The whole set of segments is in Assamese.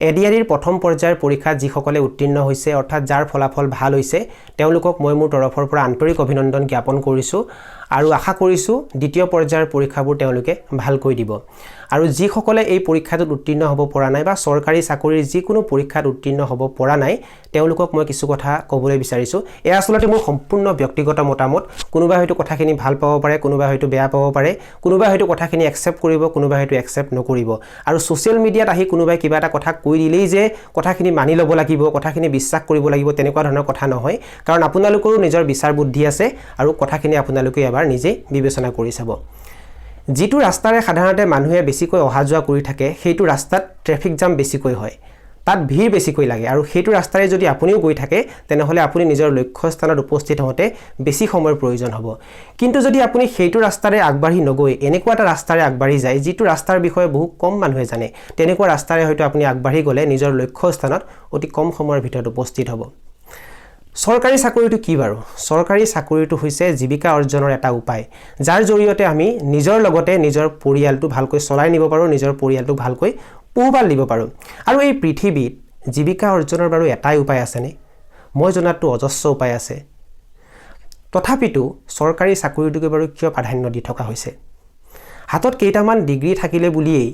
এডিআৰিৰ প্ৰথম পৰ্যায়ৰ পৰীক্ষাত যিসকলে উত্তীৰ্ণ হৈছে অৰ্থাৎ যাৰ ফলাফল ভাল হৈছে তেওঁলোকক মই মোৰ তৰফৰ পৰা আন্তৰিক অভিনন্দন জ্ঞাপন কৰিছোঁ আৰু আশা কৰিছোঁ দ্বিতীয় পৰ্যায়ৰ পৰীক্ষাবোৰ তেওঁলোকে ভালকৈ দিব আৰু যিসকলে এই পৰীক্ষাটোত উত্তীৰ্ণ হ'ব পৰা নাই বা চৰকাৰী চাকৰিৰ যিকোনো পৰীক্ষাত উত্তীৰ্ণ হ'ব পৰা নাই তেওঁলোকক মই কিছু কথা ক'বলৈ বিচাৰিছোঁ এয়া আসলতে মোৰ সম্পূৰ্ণ ব্যক্তিগত মতামত কোনোবাই হয়তো কথাখিনি ভাল পাব পাৰে কোনোবাই হয়তো বেয়া পাব পাৰে কোনোবাই হয়তো কথাখিনি একচেপ্ট কৰিব কোনোবাই হয়তো একচেপ্ট নকৰিব আৰু সোশ্যাল মিডিয়াত আহি কোনোবাই কিবা এটা কথা কৈ দিলেই যে কথাখিনি মানি ল'ব লাগিব কথাখিনি বিশ্বাস কৰিব লাগিব তেনেকুৱা ধৰণৰ কথা নহয় কাৰণ আপোনালোকৰো নিজৰ বিচাৰ বুদ্ধি আছে আৰু কথাখিনি আপোনালোকে এবাৰ নিজে বিবেচনা কৰি চাব যিটো ৰাস্তাৰে সাধাৰণতে মানুহে বেছিকৈ অহা যোৱা কৰি থাকে সেইটো ৰাস্তাত ট্ৰাফিক জাম বেছিকৈ হয় তাত ভিৰ বেছিকৈ লাগে আৰু সেইটো ৰাস্তাৰে যদি আপুনিও গৈ থাকে তেনেহলে আপুনি নিজৰ লক্ষ্যস্থানত উপস্থিত হওঁতে বেছি সময়ৰ প্ৰয়োজন হ'ব কিন্তু যদি আপুনি সেইটো ৰাস্তাৰে আগবাঢ়ি নগৈ এনেকুৱা এটা ৰাস্তাৰে আগবাঢ়ি যায় যিটো ৰাস্তাৰ বিষয়ে বহু কম মানুহে জানে তেনেকুৱা ৰাস্তাৰে হয়তো আপুনি আগবাঢ়ি গ'লে নিজৰ লক্ষ্যস্থানত অতি কম সময়ৰ ভিতৰত উপস্থিত হ'ব চৰকাৰী চাকৰিটো কি বাৰু চৰকাৰী চাকৰিটো হৈছে জীৱিকা অৰ্জনৰ এটা উপায় যাৰ জৰিয়তে আমি নিজৰ লগতে নিজৰ পৰিয়ালটো ভালকৈ চলাই নিব পাৰোঁ নিজৰ পৰিয়ালটো ভালকৈ পোহপাল দিব পাৰোঁ আৰু এই পৃথিৱীত জীৱিকা অৰ্জনৰ বাৰু এটাই উপায় আছেনে মই জনাতো অজস্ৰ উপায় আছে তথাপিতো চৰকাৰী চাকৰিটোকে বাৰু কিয় প্ৰাধান্য দি থকা হৈছে হাতত কেইটামান ডিগ্ৰী থাকিলে বুলিয়েই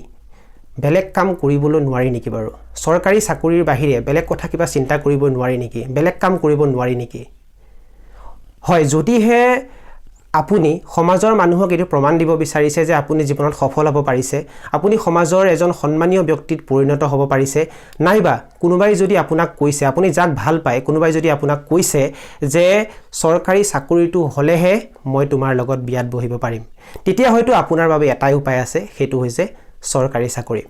বেলেগ কাম কৰিবলৈ নোৱাৰি নেকি বাৰু চৰকাৰী চাকৰিৰ বাহিৰে বেলেগ কথা কিবা চিন্তা কৰিব নোৱাৰি নেকি বেলেগ কাম কৰিব নোৱাৰি নেকি হয় যদিহে আপুনি সমাজৰ মানুহক এটো প্ৰমাণ দিব বিচাৰিছে যে আপুনি জীৱনত সফল হ'ব পাৰিছে আপুনি সমাজৰ এজন সন্মানীয় ব্যক্তিত পৰিণত হ'ব পাৰিছে নাইবা কোনোবাই যদি আপোনাক কৈছে আপুনি যাক ভাল পায় কোনোবাই যদি আপোনাক কৈছে যে চৰকাৰী চাকৰিটো হলেহে মই তোমাৰ লগত বিয়াত বহিব পাৰিম তেতিয়া হয়তো আপোনাৰ বাবে এটাই উপায় আছে সেইটো হৈছে চৰকাৰী চাকৰি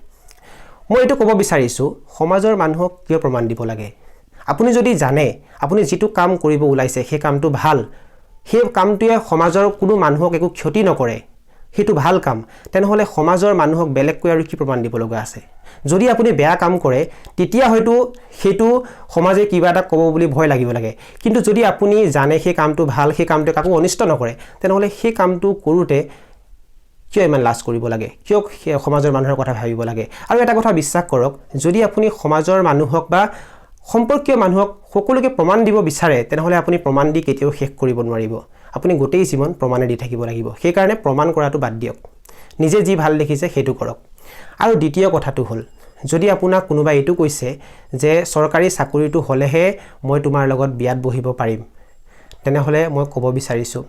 মই এটো ক'ব বিচাৰিছো সমাজৰ মানুহক কিয় প্ৰমাণ দিব লাগে আপুনি যদি জানে আপুনি যেটো কাম কৰিব ওলাইছে সেই কামটো ভাল সেই কামটোৱে সমাজৰ কোনো মানুহক একো ক্ষতি নকৰে হেতু ভাল কাম তেনেহলে সমাজৰ মানুহক বেলেগকৈ আৰু কি প্ৰমাণ দিব লগা আছে যদি আপুনি বেয়া কাম কৰে তেতিয়া হয়তো হেতু সমাজে কিবা এটা ক'ব বুলি ভয় লাগিব লাগে কিন্তু যদি আপুনি জানে সেই কামটো ভাল সেই কামটো কাকো অনিষ্ট নকৰে তেনেহলে সেই কামটো কৰোতে কিয় ইমান লাজ কৰিব লাগে কিয় সমাজৰ মানুহৰ কথা ভাবিব লাগে আৰু এটা কথা বিশ্বাস কৰক যদি আপুনি সমাজৰ মানুহক বা সম্পৰ্কীয় মানুহক সকলোকে প্ৰমাণ দিব বিচাৰে তেনেহলে আপুনি প্ৰমাণ দি কেতিয়াও শেষ কৰিব নোৱাৰিব আপুনি গোটেই জীৱন প্ৰমাণে দি থাকিব লাগিব সেই কাৰণে প্ৰমাণ কৰাটো বাদ দিয়ক নিজে যি ভাল দেখিছে হেতু কৰক আৰু দ্বিতীয় কথাটো হ'ল যদি আপোনাক কোনোবা এটো কৈছে যে চৰকাৰী চাকৰিটো হলেহে মই তোমাৰ লগত বিয়াত বহিব পাৰিম তেনেহলে মই ক'ব বিচাৰিছো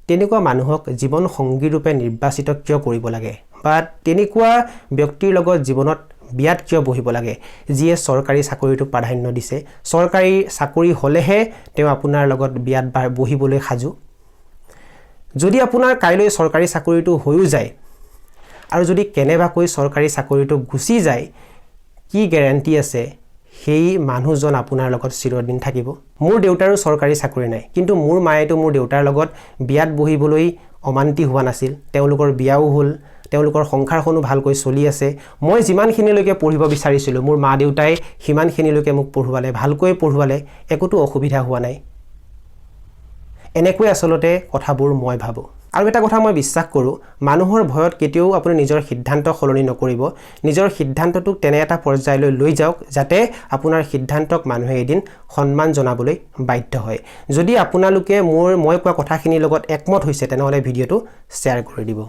তেনেকুৱা মানুহক জীৱন সংগী ৰূপে নিৰ্বাচিত কিয় কৰিব লাগে বা তেনেকুৱা ব্যক্তিৰ লগত জীৱনত বিয়াত কিয় বহিব লাগে যিয়ে চৰকাৰী চাকৰিটো প্ৰাধান্য দিছে চৰকাৰী চাকৰি হলেহে তেওঁ আপোনাৰ লগত বিয়াত বহিবলৈ সাজু যদি আপোনাৰ কাইলৈ চৰকাৰী চাকৰিটো হৈও যায় আৰু যদি কেনেবাকৈ চৰকাৰী চাকৰিটো গুচি যায় কি গ্যাৰান্টি আছে সেই মানুহজন আপোনাৰ লগত চিৰদিন থাকিব মোৰ দেউতাৰো চৰকাৰী চাকৰি নাই কিন্তু মোৰ মায়েতো মোৰ দেউতাৰ লগত বিয়াত বহিবলৈ অমান্তি হোৱা নাছিল তেওঁলোকৰ বিয়াও হ'ল তেওঁলোকৰ সংসাৰখনো ভালকৈ চলি আছে মই যিমানখিনিলৈকে পঢ়িব বিচাৰিছিলো মোৰ মা দেউতাই হিমানখিনিলৈকে মোক পঢ়ুৱালে ভালকৈ পঢ়ুৱালে একোটো অসুবিধা হোৱা নাই এনেকৈ আসলতে কথাবোৰ মই ভাবো আৰু এটা কথা মই বিশ্বাস কৰো মানুহৰ ভয়ত কেতিয়াও আপুনি নিজৰ সিদ্ধান্ত সলনি নকৰিব নিজৰ সিদ্ধান্তটোক তেনে এটা পৰ্যায়লৈ লৈ যাওক যাতে আপোনাৰ সিদ্ধান্তক মানুহে এদিন সন্মান জনাবলৈ বাধ্য হয় যদি আপোনালোকে মই কোৱা কথাখিনিৰ লগত একমত হৈছে তেনেহলে ভিডিওটো শ্বেয়াৰ কৰি দিব